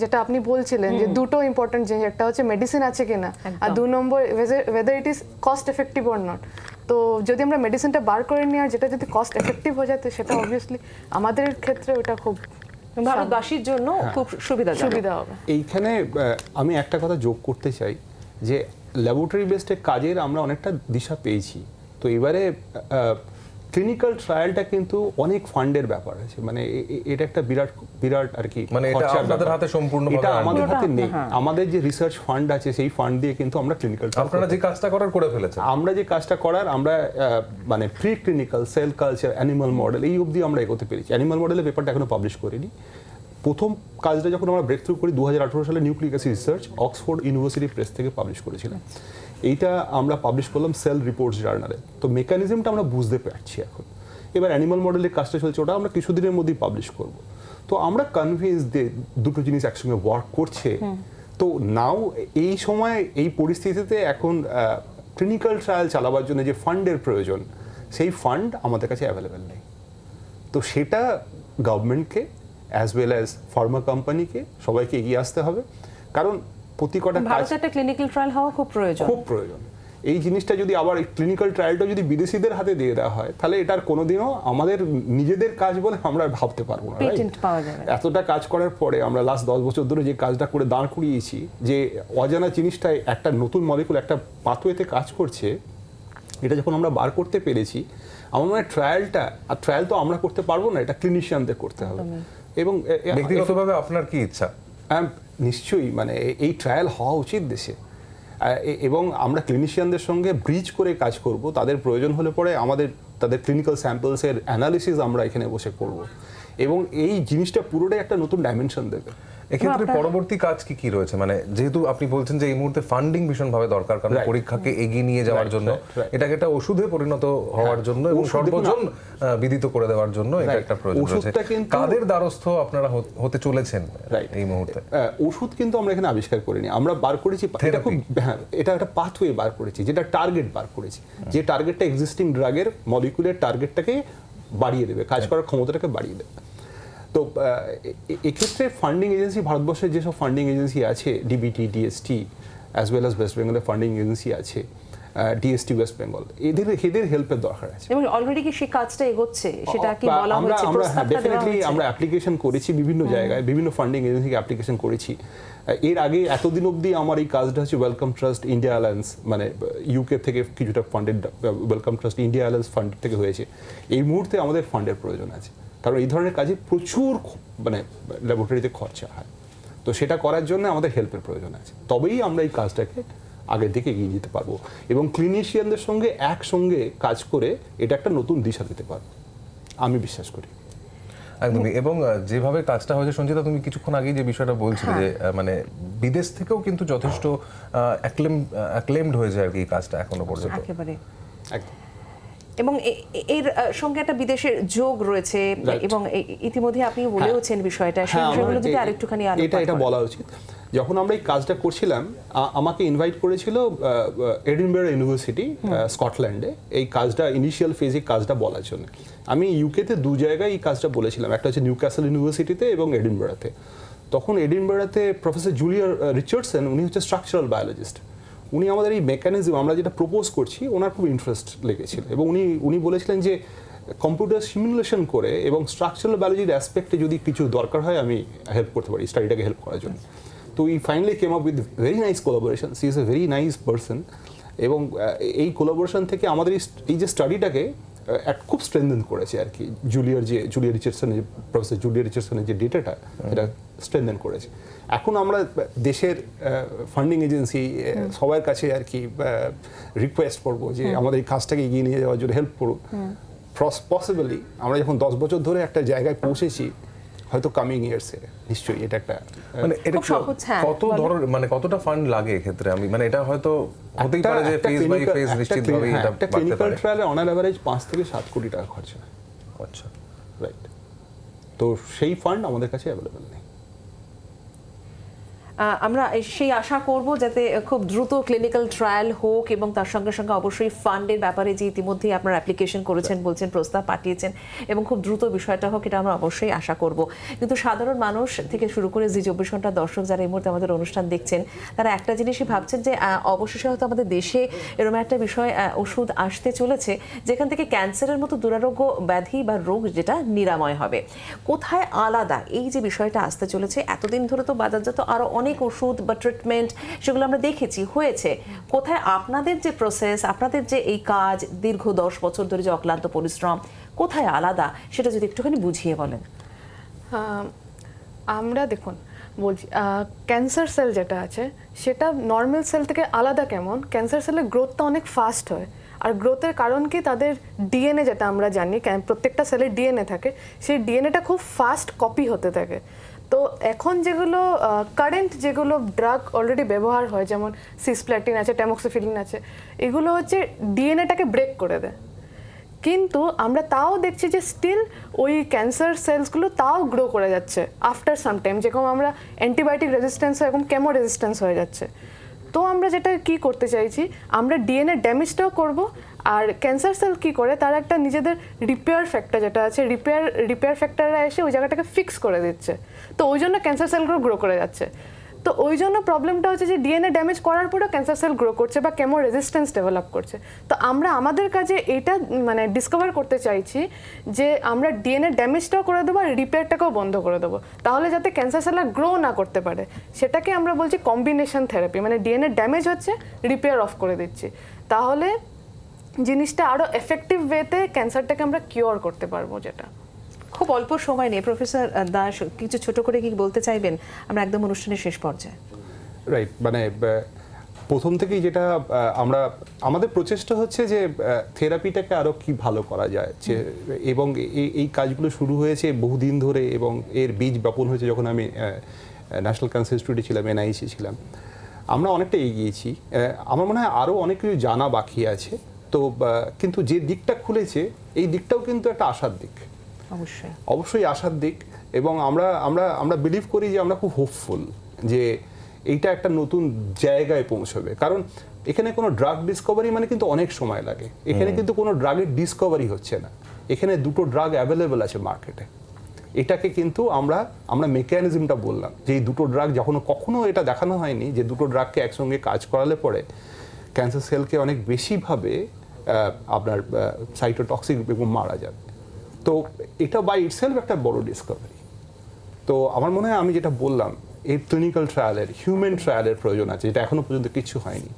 যেটা আপনি বলছিলেন যে দুটো ইম্পর্টেন্ট জিনিস, একটা হচ্ছে মেডিসিন আছে কিনা, আর 2 নম্বর whether it is cost effective or not. তো যদি আমরা মেডিসিনটা বার করে নিই আর যেটা যদি কস্ট এফেক্টিভ হয়ে যায়, তো সেটা অবভিয়াসলি আমাদের ক্ষেত্রে ওটা খুব ভারতবাসীর জন্য খুব সুবিধা হবে। এইখানে আমি একটা কথা যোগ করতে চাই যে ল্যাবরেটরি বেসড কাজের আমরা অনেকটা দিশা পেয়েছি। তো এবারে ক্লিনিক্যাল ট্রায়ালটা কিন্তু অনেক ফান্ডের ব্যাপার আছে, মানে এটা একটা বিরাট আর কি, মানে এটা আপনাদের হাতে সম্পূর্ণভাবে, এটা আমাদের হাতে নেই। আমাদের যে রিসার্চ ফান্ড আছে সেই ফান্ড দিয়ে কিন্তু আমরা ক্লিনিক্যাল ট্রায়াল, আপনারা যে কাজটা করার করে ফেলেছেন, আমরা যে কাজটা করার, আমরা মানে pre clinical, cell culture, animal model, এই অবধি আমরা এগোতে পেরেছি। অ্যানিমাল মডেলের পেপারটা এখনো পাবলিশ করিনি। প্রথম কাজটা যখন আমরা ব্রেক থ্রু করি 2018 সালে nucleic acid research Oxford university press থেকে পাবলিশ করেছিলাম। এইটা আমরা পাবলিশ করলাম সেল রিপোর্টস জার্নালে। তো মেকানিজমটা আমরা বুঝতে পারছি এখন। এবার অ্যানিমাল মডেলের কাজটা চলছে, ওটা আমরা কিছুদিনের মধ্যেই পাবলিশ করব। তো আমরা কনভিন্স যে দুটো জিনিস একসঙ্গে ওয়ার্ক করছে। তো নাও এই সময় এই পরিস্থিতিতে এখন ক্লিনিক্যাল ট্রায়াল চালাবার জন্য যে ফান্ডের প্রয়োজন, সেই ফান্ড আমাদের কাছে অ্যাভেলেবেল নেই। তো সেটা গভর্নমেন্টকে অ্যাজ ওয়েল অ্যাজ ফার্মা কোম্পানিকে সবাইকে এগিয়ে আসতে হবে, কারণ প্রতি কটা কাজ একটা ক্লিনিক্যাল ট্রায়াল হওয়া খুব প্রয়োজন। এই জিনিসটা যদি আবার ক্লিনিক্যাল ট্রায়ালটা যদি বিদেশিদের হাতে দিয়ে দেওয়া হয়, তাহলে এটার কোনোদিনও আমাদের নিজেদের কাজ বলে আমরা ভাবতে পারবো না। পেটেন্ট পাওয়া যাবে। এতটা কাজ করার পরে আমরা লাস্ট 10 বছর ধরে যে কাজটা করে দাঁড় করিয়েছি, যে অজানা জিনিসটাই একটা নতুন মলিকুল একটা পাথওয়েতে কাজ করছে, এটা যখন আমরা বার করতে পেরেছি, আমার মনে হয় ট্রায়াল তো আমরা করতে পারবো না, এটা ক্লিনিশিয়ানদের করতে হবে। এবং ব্যক্তিগতভাবে আপনার কি ইচ্ছা? নিশ্চয়ই, মানে এই ট্রায়াল হওয়া উচিত দেশে, এবং আমরা ক্লিনিশিয়ানদের সঙ্গে ব্রিজ করে কাজ করব। তাদের প্রয়োজন হলে পরে তাদের ক্লিনিক্যাল স্যাম্পলসের অ্যানালিসিস আমরা এখানে বসে করব, এবং এই জিনিসটা পুরোটাই একটা নতুন ডাইমেনশন দেবে। এক্ষেত্রে পরবর্তী কাজ কি রয়েছে? মানে যেহেতু আপনি বলছেন যে এই মুহূর্তে ফান্ডিং ভীষণভাবে দরকার, কারণ পরীক্ষাকে এগিয়ে নিয়ে যাওয়ার জন্য, এটাকে একটা ওষুধে পরিণত হওয়ার জন্য এবং সর্বজন বিদিত করে দেওয়ার জন্য এটা একটা প্রয়োজন রয়েছে। কাদের দ্বারস্থ আপনারা হতে চলেছেন এই মুহূর্তে? ওষুধ কিন্তু আমরা এখানে আবিষ্কার করিনি, আমরা বার করেছি, এটা একটা পাথওয়ে বার করেছি, যেটা টার্গেট বার করেছি, যে টার্গেটটা এক্সিস্টিং ড্রাগের মলিকুলের টার্গেটটাকে বাড়িয়ে দেবে, কাজ করার ক্ষমতাটাকে বাড়িয়ে দেবে। তো এক্ষেত্রে ফান্ডিং এজেন্সি, ভারতবর্ষের যেসব ফান্ডিং এজেন্সি আছে, DBT, DST, as well as West বেঙ্গলের ফান্ডিং এজেন্সি আছে, ডিএসটি ওয়েস্ট বেঙ্গল, এদের হেল্পের দরকার আছে। এবং অলরেডি কি সেই কাজটা এগোচ্ছে সেটা কি বা বলা হয়েছে, আমরা প্রস্তাবটা দেওয়া ডেফিনেটলি হয়েছে? আমরা অ্যাপ্লিকেশন করেছি বিভিন্ন জায়গায়, বিভিন্ন ফান্ডিং এজেন্সিকে অ্যাপ্লিকেশন করেছি। এর আগে এতদিন অবধি আমার এই কাজটা হচ্ছে ওয়েলকাম ট্রাস্ট ইন্ডিয়া অ্যালায়েন্স, মানে ইউকে থেকে কিছুটা funded, welcome trust India alliance fund থেকে হয়েছে। এই মুহূর্তে আমাদের ফান্ডের প্রয়োজন আছে, কারণ এই ধরনের কাজে প্রচুর মানে ল্যাবরেটরিতে খরচা হয়। তো সেটা করার জন্য আমাদের হেল্পের প্রয়োজন আছে, তবেই আমরা এই কাজটাকে আগের দিকে এগিয়ে যেতে পারবো এবং ক্লিনিশিয়ানদের সঙ্গে একসঙ্গে কাজ করে এটা একটা নতুন দিশা দিতে পারবো, আমি বিশ্বাস করি। একদমই। এবং যেভাবে কাজটা হয়েছে, সঞ্চিতা তুমি কিছুক্ষণ আগেই যে বিষয়টা বলছিলে যে মানে বিদেশ থেকেও কিন্তু যথেষ্ট অ্যাক্লেমড হয়েছে আর কি এই কাজটা এখনো পর্যন্ত। একেবারে একদম। এবং এর সঙ্গে একটা বিদেশের যোগ রয়েছে এবং ইতিমধ্যে আপনি বলেওছেন বিষয়টা, সেই বিষয়গুলো যদি আরেকটুখানি এটা বলা উচিত। যখন আমরা এই কাজটা করছিলাম, আমাকে ইনভাইট করেছিল এডিনবরা ইউনিভার্সিটি স্কটল্যান্ডে এই কাজটা ইনিশিয়াল ফেজে কাজটা বলার জন্য। আমি ইউকেতে দু জায়গায় এই কাজটা বলেছিলাম, একটা হচ্ছে নিউক্যাসল ইউনিভার্সিটিতে এবং এডিনবরাতে। তখন এডিনবরাতে প্রফেসর জুলিয়া রিচার্ডসন, উনি হচ্ছে স্ট্রাকচারাল বায়োলজিস্ট, উনি আমাদের এই মেকানিজম আমরা যেটা প্রপোজ করছি ওনার খুব ইন্টারেস্ট লেগেছিল এবং উনি বলেছিলেন যে কম্পিউটার সিমুলেশন করে এবং স্ট্রাকচারাল বায়োলজির অ্যাসপেক্টে যদি কিছু দরকার হয় আমি হেল্প করতে পারি স্টাডিটাকে হেল্প করার জন্য। তো we finally came up with very nice collaboration, she is a very nice person. এবং এই কোলাবোরেশন থেকে আমাদের এই যে স্টাডিটাকে খুব স্ট্রেনথেন করেছে আর কি। প্রফেসর জুলিয়া রিচার্ডসনের যে ডেটাটা এটা স্ট্রেনথেন করেছে। এখন আমরা দেশের ফান্ডিং এজেন্সি সবার কাছে আর কি রিকোয়েস্ট করবো যে আমাদের এই কাজটাকে এগিয়ে নিয়ে যাওয়ার জন্য হেল্প করুন। পসিবলি আমরা যখন 10 বছর ধরে একটা জায়গায় পৌঁছেছি, হয়তো কামিং ইয়ার্সে নিশ্চয়ই এটা একটা মানে এটা খুব সহজ, হ্যাঁ, কত ধরনের মানে কতটা ফান্ড লাগে এক্ষেত্রে? আমি মানে এটা হয়তো হতেই পারে যে ফেজ বাই ফেজ নিশ্চিতভাবে এটা একটা ক্লিনিক্যাল ট্রায়ালে অন অ্যাভারেজ 5 থেকে 7 কোটি টাকা খরচা হয়। আচ্ছা, রাইট। তো সেই ফান্ড আমাদের কাছে অ্যাভেলেবল নেই। আমরা সেই আশা করব যাতে খুব দ্রুত ক্লিনিক্যাল ট্রায়াল হোক এবং তার সঙ্গে সঙ্গে অবশ্যই ফান্ডের ব্যাপারে যে ইতিমধ্যে আপনারা অ্যাপ্লিকেশন করেছেন, বলছেন প্রস্তাব পাঠিয়েছেন, এবং খুব দ্রুত বিষয়টা হোক, এটা আমরা অবশ্যই আশা করব। কিন্তু সাধারণ মানুষ থেকে শুরু করে জি 24 ঘন্টা দর্শক যারা এই মুহূর্তে আমাদের অনুষ্ঠান দেখছেন, তারা একটা জিনিসই ভাবছেন যে অবশেষে হয়তো আমাদের দেশে এরকম একটা বিষয় ওষুধ আসতে চলেছে যেখান থেকে ক্যান্সারের মতো দুরারোগ্য ব্যাধি বা রোগ যেটা নিরাময় হবে। কোথায় আলাদা এই যে বিষয়টা আসতে চলেছে? এতদিন ধরে তো বাজারজাত আরো অনেক ওষুধ বা ট্রিটমেন্ট সেগুলো আমরা দেখেছি হয়েছে, কোথায় আপনাদের যে প্রসেস, আপনাদের যে এই কাজ দীর্ঘ 10 বছর ধরে যে অক্লান্ত পরিশ্রম, কোথায় আলাদা সেটা যদি একটুখানি বুঝিয়ে বলেন। আমরা দেখুন বলছি, ক্যান্সার সেল যেটা আছে সেটা নর্মাল সেল থেকে আলাদা কেমন? ক্যান্সার সেলের গ্রোথটা অনেক ফাস্ট হয়, আর গ্রোথের কারণ কি, তাদের ডিএনএ যেটা আমরা জানি, প্রত্যেকটা সেলের ডিএনএ থাকে, সেই ডিএনএটা খুব ফাস্ট কপি হতে থাকে। তো এখন যেগুলো কারেন্ট যেগুলো ড্রাগ অলরেডি ব্যবহার হয়, যেমন সিসপ্ল্যাটিন আছে, ট্যামোক্সিফিলিন আছে, এগুলো হচ্ছে ডিএনএটাকে ব্রেক করে দেয়। কিন্তু আমরা তাও দেখছি যে স্টিল ওই ক্যান্সার সেলসগুলো তাও গ্রো করে যাচ্ছে আফটার সাম টাইম, যেরকম আমরা অ্যান্টিবায়োটিক রেজিস্ট্যান্স হয়, এরকম কেমো রেজিস্ট্যান্স হয়ে যাচ্ছে। তো আমরা যেটা কি করতে চাইছি, আমরা ডিএনএ ড্যামেজটাও করব, আর ক্যান্সার সেল কি করে, তারা একটা নিজেদের রিপেয়ার ফ্যাক্টর যেটা আছে, রিপেয়ার ফ্যাক্টররা এসে ওই জায়গাটাকে ফিক্স করে দিচ্ছে। তো ওই জন্য ক্যান্সার সেলগুলো গ্রো করে যাচ্ছে। তো ওই জন্য প্রবলেমটা হচ্ছে যে ডিএনএ ড্যামেজ করার পরেও ক্যান্সার সেল গ্রো করছে বা কেমো রেজিস্ট্যান্স ডেভেলপ করছে। তো আমরা আমাদের কাজে এটা মানে ডিসকভার করতে চাইছি যে আমরা ডিএনএ ড্যামেজটাও করে দেবো আর রিপেয়ারটাকেও বন্ধ করে দেবো, তাহলে যাতে ক্যান্সার সেল আর গ্রো না করতে পারে। সেটাকে আমরা বলছি কম্বিনেশন থেরাপি, মানে ডিএনএ ড্যামেজ হচ্ছে, রিপেয়ার অফ করে দিচ্ছি, তাহলে জিনিসটা আরও এফেক্টিভ ওয়েতে ক্যান্সারটাকে আমরা কিওর করতে পারবো। যেটা খুব অল্প সময় নেই, প্রফেসর দাস কিছু ছোট করে কি বলতে চাইবেন? আমরা একদম অনুষ্ঠানের শেষ পর্যায়ে। রাইট, মানে প্রথম থেকেই যেটা আমাদের প্রচেষ্টা হচ্ছে যে থেরাপিটাকে আরও কি ভালো করা যায়, এবং এই কাজগুলো শুরু হয়েছে বহুদিন ধরে এবং এর বীজ বপন হয়েছে যখন আমি ন্যাশনাল ক্যান্সার ইনস্টিটিউটে ছিলাম, এনআইসি ছিলাম। আমরা অনেকটা এগিয়েছি, আমার মনে হয় আরও অনেক কিছু জানা বাকি আছে। তো কিন্তু যে দিকটা খুলেছে এই দিকটাও কিন্তু একটা আশার দিক, অবশ্যই আশার দিক। এবং আমরা বিলিভ করি যে আমরা খুব হোপফুল যে এইটা একটা নতুন জায়গায় পৌঁছবে। কারণ এখানে কোনো ড্রাগ ডিসকভারি মানে কিন্তু অনেক সময় লাগে, এখানে কিন্তু কোনো ড্রাগের ডিসকভারি হচ্ছে না, এখানে দুটো ড্রাগ অ্যাভেলেবেল আছে মার্কেটে। এটাকে কিন্তু আমরা মেকানিজমটা বললাম যে এই দুটো ড্রাগ কখনো এটা দেখানো হয়নি যে দুটো ড্রাগকে একসঙ্গে কাজ করালে পরে ক্যান্সার সেলকে অনেক বেশিভাবে আপনার সাইটোটক্সিক এবং মারা যাবে। তো এটা বাই ইটসেলফ একটা বড় ডিসকভারি। তো আমার মনে হয় আমি যেটা বললাম, এই ক্লিনিক্যাল ট্রায়ালের, হিউম্যান ট্রায়ালের প্রয়োজন আছে, যেটা এখনো পর্যন্ত কিছু হয়নি।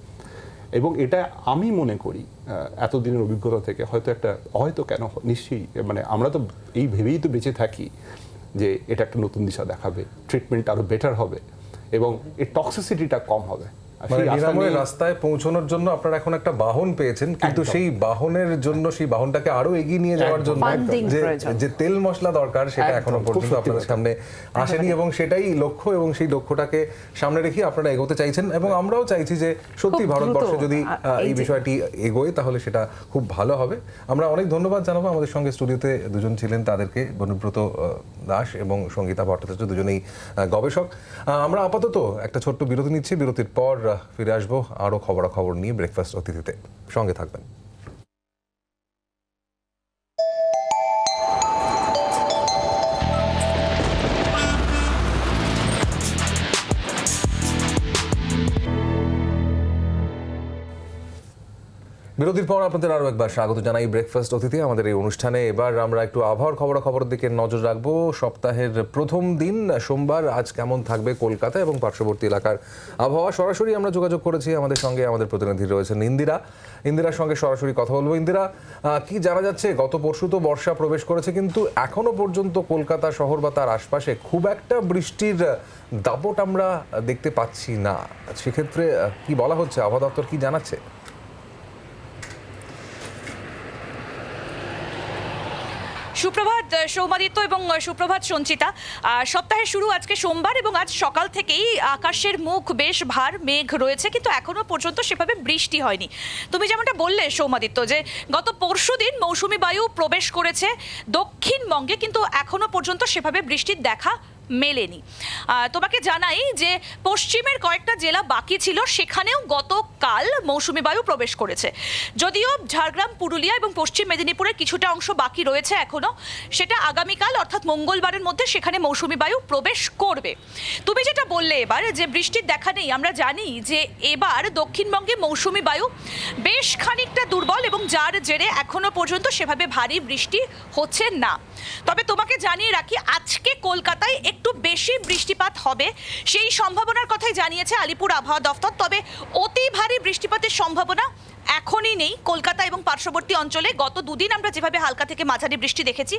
এবং এটা আমি মনে করি এতদিনের অভিজ্ঞতা থেকে হয়তো কেন নিশ্চয়ই, মানে আমরা তো এই ভেবেই তো বেঁচে থাকি যে এটা একটা নতুন দিশা দেখাবে, ট্রিটমেন্ট আরো বেটার হবে এবং এর টক্সিসিটিটা কম হবে। মানে নিরাময়ের রাস্তায় পৌঁছানোর জন্য আপনারা এখন একটা বাহন পেয়েছেন, কিন্তু সেই বাহনের জন্য, সেই বাহনটাকে আরো এগিয়ে নিয়ে যাওয়ার জন্য যে তেল মশলা দরকার সেটা এখনো পর্যন্ত আপনাদের সামনে আসেনি, এবং সেটাই লক্ষ্য, এবং সেই লক্ষ্যটাকে সামনে রেখে আপনারা এগোতে চাইছেন। এবং আমরাও চাইছি যে সত্যি ভারতবর্ষে যদি এই বিষয়টি এগোয় তাহলে সেটা খুব ভালো হবে। আমরা অনেক ধন্যবাদ জানাবো, আমাদের সঙ্গে স্টুডিওতে দুজন ছিলেন তাদেরকে, বনুব্রত দাস এবং সঙ্গীতা ভট্টাচার্য, দুজনেই গবেষক। আমরা আপাতত একটা ছোট্ট বিরতি নিচ্ছি, বিরতির পর ফিরে আসবো আরো খবরাখবর নিয়ে ব্রেকফাস্ট অতিথিতে। সঙ্গে থাকবেন। বিরতির পর আপনাদের আরো একবার স্বাগত জানাই ব্রেকফাস্ট অতিথি আমাদের এই অনুষ্ঠানে। এবার আমরা একটু আবহাওয়ার খবরের দিকে নজর রাখবো। সপ্তাহের প্রথম দিন সোমবার, আজ কেমন থাকবে কলকাতা এবং পার্শ্ববর্তী এলাকার আবহাওয়া। সরাসরি আমরা যোগাযোগ করেছি, আমাদের সঙ্গে আমাদের প্রতিনিধি রয়েছেন ইন্দিরার সঙ্গে সরাসরি কথা বলবো। ইন্দিরা, কি জানা যাচ্ছে? গত পরশু তো বর্ষা প্রবেশ করেছে, কিন্তু এখনো পর্যন্ত কলকাতা শহর বা তার আশপাশে খুব একটা বৃষ্টির দাপট আমরা দেখতে পাচ্ছি না। সেক্ষেত্রে কি বলা হচ্ছে, আবহাওয়া দপ্তর কি জানাচ্ছে? সুপ্রভাত সৌমাদিত্য এবং সুপ্রভাত সঞ্চিতা। সপ্তাহের শুরু আজকে সোমবার, এবং আজ সকাল থেকেই আকাশের মুখ বেশ ভার মেঘ রয়েছে, কিন্তু এখনো পর্যন্ত সেভাবে বৃষ্টি হয়নি। তুমি যেমনটা বললে সৌমাদিত্য, যে গত পরশুদিন মৌসুমী বায়ু প্রবেশ করেছে দক্ষিণবঙ্গে, কিন্তু এখনো পর্যন্ত সেভাবে বৃষ্টির দেখা মেলেনি। তোমাকে জানাই যে পশ্চিমের কয়েকটা জেলা বাকি ছিল, সেখানেও গতকাল মৌসুমী বায়ু প্রবেশ করেছে। যদিও ঝাড়গ্রাম, পুরুলিয়া এবং পশ্চিম মেদিনীপুরের কিছুটা অংশ বাকি রয়েছে এখনো, সেটা আগামীকাল অর্থাৎ মঙ্গলবারের মধ্যে সেখানে মৌসুমী বায়ু প্রবেশ করবে। তুমি যেটা বললে এবার যে বৃষ্টির দেখা নেই, আমরা জানি যে এবার দক্ষিণবঙ্গে মৌসুমী বায়ু বেশ খানিকটা দুর্বল, এবং যার জেরে এখনো পর্যন্ত সেভাবে ভারী বৃষ্টি হচ্ছে না। তবে তোমাকে জানিয়ে রাখি, আজকে কলকাতায় একটু বেশি বৃষ্টিপাত হবে সেই সম্ভাবনার কথাই জানিয়েছে আলিপুর আবহাওয়া দফতর। তবে অতি ভারী বৃষ্টিপাতের সম্ভাবনা এখনই নেই কলকাতা এবং পার্শ্ববর্তী অঞ্চলে। গত দুদিন আমরা যেভাবে হালকা থেকে মাঝারি বৃষ্টি দেখেছি,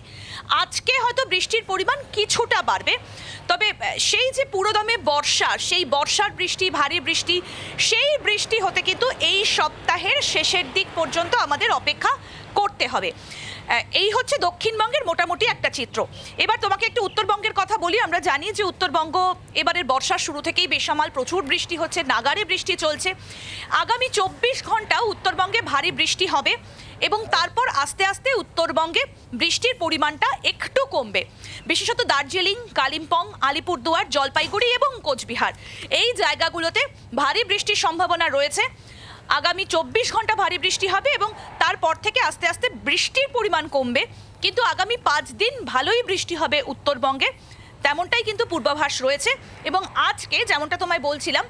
আজকে হয়তো বৃষ্টির পরিমাণ কিছুটা বাড়বে। তবে সেই যে পুরোদমে বর্ষা, সেই বর্ষার বৃষ্টি, ভারী বৃষ্টি, সেই বৃষ্টি হতে কিন্তু এই সপ্তাহের শেষের দিক পর্যন্ত আমাদের অপেক্ষা করতে হবে। এই হচ্ছে দক্ষিণবঙ্গের মোটামুটি একটা চিত্র। এবার তোমাকে একটু উত্তরবঙ্গের কথা বলি। আমরা জানি যে উত্তরবঙ্গ এবারের বর্ষার শুরু থেকেই বেসামাল প্রচুর বৃষ্টি হচ্ছে, নাগারে বৃষ্টি চলছে। আগামী 24 ঘন্টা উত্তরবঙ্গে ভারী বৃষ্টি হবে, এবং তারপর আস্তে আস্তে উত্তরবঙ্গে বৃষ্টির পরিমাণটা একটু কমবে। বিশেষত দার্জিলিং, কালিম্পং, আলিপুরদুয়ার, জলপাইগুড়ি এবং কোচবিহার, এই জায়গাগুলোতে ভারী বৃষ্টির সম্ভাবনা রয়েছে। আগামী 24 ঘন্টা ভারী বৃষ্টি হবে, এবং তারপর থেকে আস্তে আস্তে বৃষ্টির পরিমাণ কমবে। কিন্তু আগামী 5 দিন ভালোই বৃষ্টি হবে উত্তরবঙ্গে, তেমনটাই কিন্তু পূর্বাভাস রয়েছে। এবং আজকে যেমনটা তোমায় বলছিলাম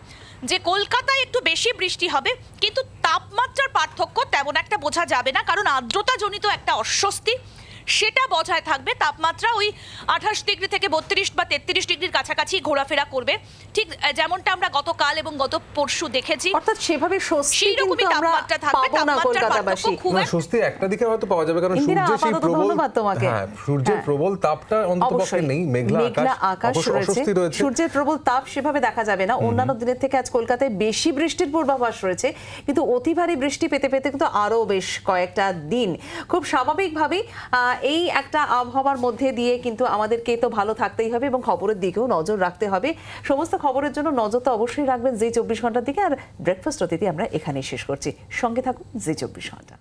যে কলকাতায় একটু বেশি বৃষ্টি হবে, কিন্তু তাপমাত্রার পার্থক্য তেমন একটা বোঝা যাবে না, কারণ আর্দ্রতাজনিত একটা অস্বস্তি সেটা বজায় থাকবে। তাপমাত্রা ওই 28 ডিগ্রি থেকে 32 বা 33 ডিগ্রির কাছাকাছি ঘোরাফেরা করবে, ঠিক যেমনটা আমরা গতকাল এবং গত পরশু দেখেছি। অর্থাৎ সেভাবে স্বস্তি সেইরকমই কিন্তু আমরা তাপমাত্রা থাকবে। পাবো না তাপমাত্রার কলকাতাবাসী। পার্থক্য খুব না, স্বস্তি একটা দিকে হয়তো পাওয়া যাবে, কারণ ইন্দিরা, সূর্যের সেই আপাতত প্রবল, ধন্যবাদ তোমাকে। হ্যাঁ, সূর্যের প্রবল তাপটা অন্ততপক্ষে নেই, মেঘলা আকাশ রয়েছে, রয়েছে। সূর্যের প্রবল তাপ সেভাবে দেখা যাবে না। অন্যান্য দিনের থেকে আজ কলকাতায় বেশি বৃষ্টির পূর্বাভাস রয়েছে, কিন্তু অতি ভারী বৃষ্টি পেতে পেতে কিন্তু আরো বেশ কয়েকটা দিন খুব স্বাভাবিকভাবেই এই একটা আবহাওয়ার মধ্যে দিয়ে কিন্তু আমাদেরকে তো ভালো থাকতেই হবে, এবং খবরের দিকেও নজর রাখতে হবে। সমস্ত খবরের জন্য নজর তো অবশ্যই রাখবেন জি 24 ঘন্টার দিকে। আর ব্রেকফাস্ট অতিথি আমরা এখানেই শেষ করছি। সঙ্গে থাকুন জি 24 ঘন্টা।